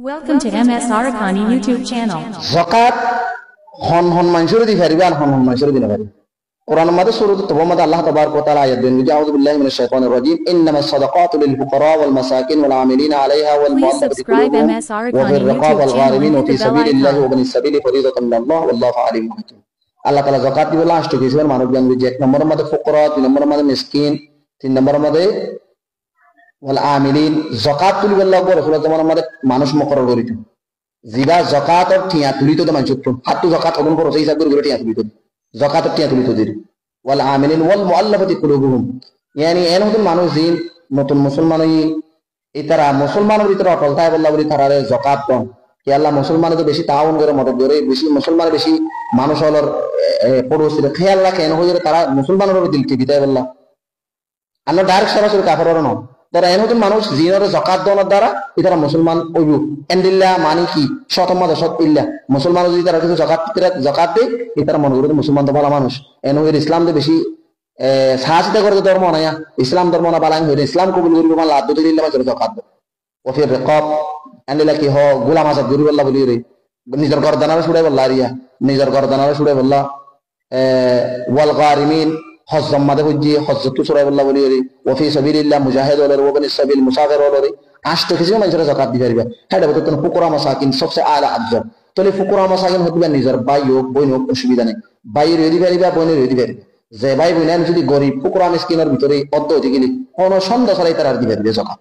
Welcome to MS Arakani YouTube channel. zakat hon mansur di fariban hon mansur di nafari Quran mada surah at-tawbah mada Allah tabaraka wa taala ayat din a'udzu billahi minash shaitanir rajim innamas sadaqatu lil fuqara wal masakin wal 'amilina 'alayha wal Please mu'allafati subscribe qulubuhum MS wa Arakani fil riqab YouTube wal channel gharimin and wa hit fi the bell sabilillahi wa icon. ibnis sabili fariidatan min Allah wallahu alimun hakim Allah taala zakat di last ke isbar manu jan di ek number mada fuqara di number mada miskin tin number mada wal 'amilin zakat tuli wallahu rasulullah zaman mada মানুষ মুকরর করিত জিবা zakat or টিয়া তুলিতো তো মানুষ হাতু zakat ওদন পর সেই হিসাব করে টিয়া তুলিতো zakat or টিয়া তুলিতো দির ওয়াল আমিলিন ওয়াল মুআল্লাফাতি কুলুবুহুম yani এন হতুন মানুষ জিন নতুন মুসলমান হই ইতারা মুসলমানের ভিতরে অটল থাকে বল্লা বলি তারারে zakat দন কি আল্লাহ মুসলমানের তো বেশি তাউন করে মদদ করে বেশি মুসলমান বেশি মানুষ হলর পড়োসির খেয়াল রাখে এন হইরে তারা মুসলমানের দিল কি বিদায় বল্লা আল্লাহ ডাইরেক্ট সরাসরি কাফেরর ন তারা এন হতুন মানুষ জিনের zakat দনের দ্বারা ইতারা মুসলমান হইব এন্ডিল্লা মানে কি শতমদ শত ইল্লা মুসলমান যদি তারা কিছু zakat দেয় ইতারা মনে করে মুসলমান তো ভালো মানুষ এন হইরে ইসলাম দে বেশি সাহায্য করে ধর্ম না ইসলাম ধর্ম না বালাং হইরে ইসলাম কবুল করিব মানে লাদ দিলে মানে zakat দেয় ও ফির রিকাব এন্ডিল্লা কি হ গোলাম আজাদ করিব আল্লাহ বলি রে নিজের গর্দানারে ছুড়ে বল্লা রিয়া নিজের গর্দানারে ছুড়ে বল্লা ওয়াল গারিমিন হজ জম্মাদে হজ্জি হজ্জতু সূরা আল্লাহ বলি রে ওয়া ফি সাবিলিল্লাহ মুজাহিদ ওয়া ইবনিস সাবিল মুসাফির ওয়া রে আষ্ট কিছু মানুষের zakat দিতে পারবে এটা বলতে তো ফুকরা মাসাকিন সবচেয়ে আলা আফজল তাহলে ফুকরা মাসাকিন হতে নিজের ভাই হোক বোন হোক অসুবিধা নেই ভাই রেডি পারিবা বোন রেডি পারিবা যে ভাই বোন যদি গরিব ফুকরা মিসকিনের ভিতরে অদ্দ হতে গেলে কোন সন্দেহ ছাড়াই তারা দিতে পারবে zakat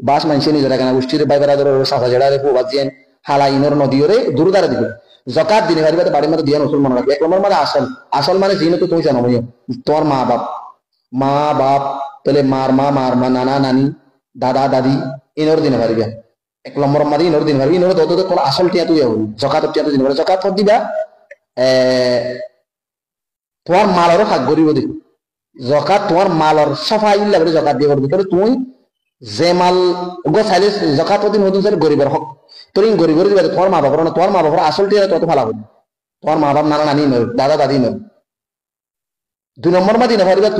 বাস মানুষের নিজের এখানে গোষ্ঠীর ভাই বেড়াদের সাথা জেড়া রে ফুবাজিয়েন হালা ইনর নদীরে দূরদারে দিবে zakat দিনে পারিবা তো বাড়ির মধ্যে দিয়ে মুসলমান রাখবে এক নম্বর মানে আসল মানে জিনে তো তুমি জানো তোমার মা বাপ তাহলে মার মা নানা নানি দাদা দাদি ইনর দিনে পারিবা এক নম্বর মারি ইনর দিনে পারবি ইনর তো কোন আসল টিয়া তুই zakat টিয়া তুই দিনে পারবে zakat দিবা তোমার মালরও ভাগ করিব দি zakat তোমার মালর সাফাই লাগবে zakat দিয়ে করবি তাহলে তুই যে মাল গো চাইলে zakat দিন হদিন চাইলে গরিবের হক তোর গরিবের দিবা তোমার মা বাবার না তোমার মা বাবার আসল টিয়া তত ভালো হবে তোমার মা বাপ নানা নানি নয় দাদা দাদি নয় দুই নম্বর মা দিনে পারিবা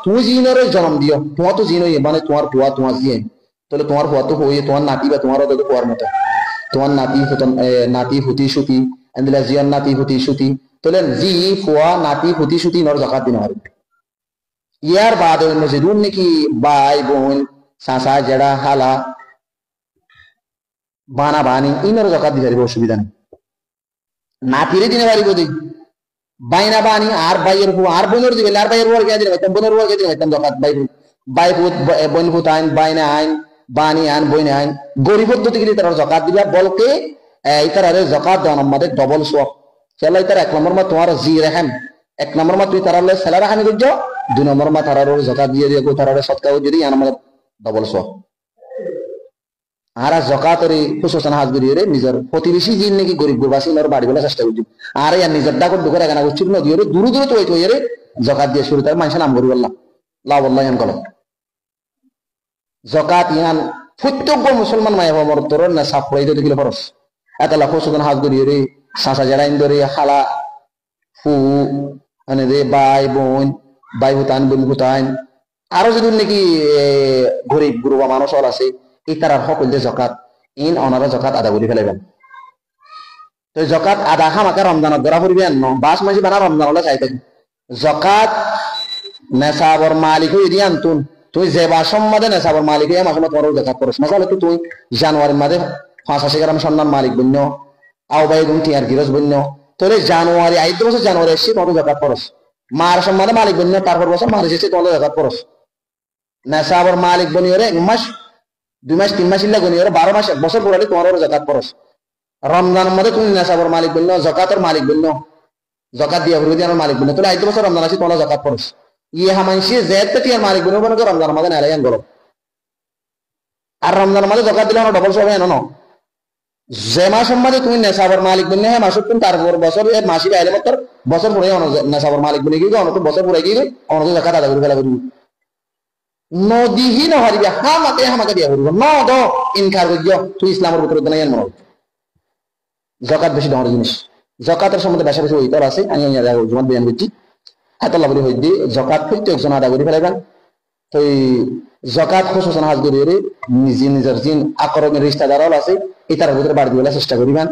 তুমি জিনের জন্ম দিও তোমার তো জিন মানে তোমার ফুয়া তোমার জিয়ে তাহলে তোমার ফুয়া তো হয়ে তোমার নাতি বা তোমার তো ফুয়ার মতো তোমার নাতি ফুটি সুতি এন্দিলা জিয়ার নাতি ফুটি সুতি তাহলে জি ফুয়া নাতি ফুটি সুতি নর zakat দিনে পারবে ইয়ার বাদ অন্য যে রুম নাকি ভাই বোন চাচা জেড়া হালা বানা বানি ইনর zakat দিতে পারিব অসুবিধা নেই নাতিরে দিনে পারিব দেই বাইনা বানি আর বাইয়ের হু আর বোনের দিবে আর বাইয়ের ওর কে দিবে বোনের ওর কে দিবে zakat বাই ফুত বোন ফুত আইন বাইনা আইন বানি আইন বইনা আইন গরিব পদ্ধতি গিয়ে তারা zakat দিবা বলকে ইতারে zakat দান আমাদের ডবল সওয়াব চলো ইতার এক নম্বর মা তোমার জি রহম এক নম্বর মা তুই তারালে সেলার হানি করছো দুই নম্বর মা তারার zakat দিয়ে দিয়ে তারারে সদকা যদি আমাদের ডবল সওয়াব আর zakat রে খুশোসান হাজ করিয়ে রে নিজের প্রতিবেশী জিন নাকি গরিব গুরবাসী নর বাড়ি বলা চেষ্টা করছি আর ইয়ার নিজের ডাকর ঢুকে রাখা উচিত নদী রে দূর দূর তো হইতো রে zakat দিয়ে শুরু তার মানুষের নাম করি আল্লাহ লা আল্লাহ ইয়ান গলত zakat ইয়ান প্রত্যেক মুসলমান মায়া মর তোর না সাফ পড়াইতে দিলে খরচ এত লাখ খুশোসান হাজ করিয়ে রে সাসা জড়াইন ধরে খালা ফু মানে রে ভাই বোন ভাই ভুতান বোন ভুতান আরো যদি নাকি গরিব গুরুবা মানুষ আছে এই তারার সকল যে zakat ইন অনারা zakat আদা করে ফেলাইবেন তো zakat আদা খামাকে রমজানত ধরা পড়বেন ন বাস মাসি বানা রমজান হলে চাইতে zakat নেশাবর মালিক হয়ে দিয়ে আনতুন তুই যে বাসম মাদে নেশাবর মালিক হয়ে মাসে তোমার zakat করস মাসালে তো তুই জানুয়ারির মাদে 85 গ্রাম সন্ধান মালিক বন্য আও বাই তুমি টিয়ার গিরস বন্য তোরে জানুয়ারি 8 বছর জানুয়ারি এসে তোমার zakat করস মার সম্মানে মালিক বন্য তারপর বছর মার এসে তোমার zakat করস নেশাবর মালিক বনিয়ে রে এক মাস 2 মাস 3 মাস ইল্লা গনিয়ে রে 12 মাস এক বছর পড়ালে তোমার zakat করস রমজানের মধ্যে তুমি নেশাবর মালিক বন্য জাকাতের মালিক বন্য zakat দিয়া হরুদি আর মালিক বন্য তোলে 8 বছর রমজান আসি তোমার zakat করস ইয়ে হামানসি জেতে টিয়ার মালিক বন্য বন্য রমজানের মধ্যে নালায়ান গলো আর রমজানের মধ্যে zakat দিলে আমরা ডবল সবে না না যে মাস সম্বন্ধে তুমি নেশাবর মালিক বন্য হ্যাঁ মাসুক তুমি তারপর বছর মাসি বাইলে মত বছর পরে নেশাবর মালিক বনে গিয়ে অনেক বছর পরে গিয়ে অনেক zakat আদা করে ফেলা করবি নদীহীন হারিবে হামাকে দিয়া করব ন দ ইনকার করিও তুই ইসলামের ভিতরে না মনে zakat বেশি দামের জিনিস জাকাতের সম্বন্ধে বেশি বেশি ওইতর আছে আমি জুমাত বয়ান করছি এত লাভলি হই দি zakat প্রত্যেক জন আদা করে ফেলাইবেন তো জকাত খুশুসান হাজ করি নিজে নিজের জিন আকরণের রিস্তাদার আছে এটার ভিতরে বাড়ি দিবেলা চেষ্টা করিবেন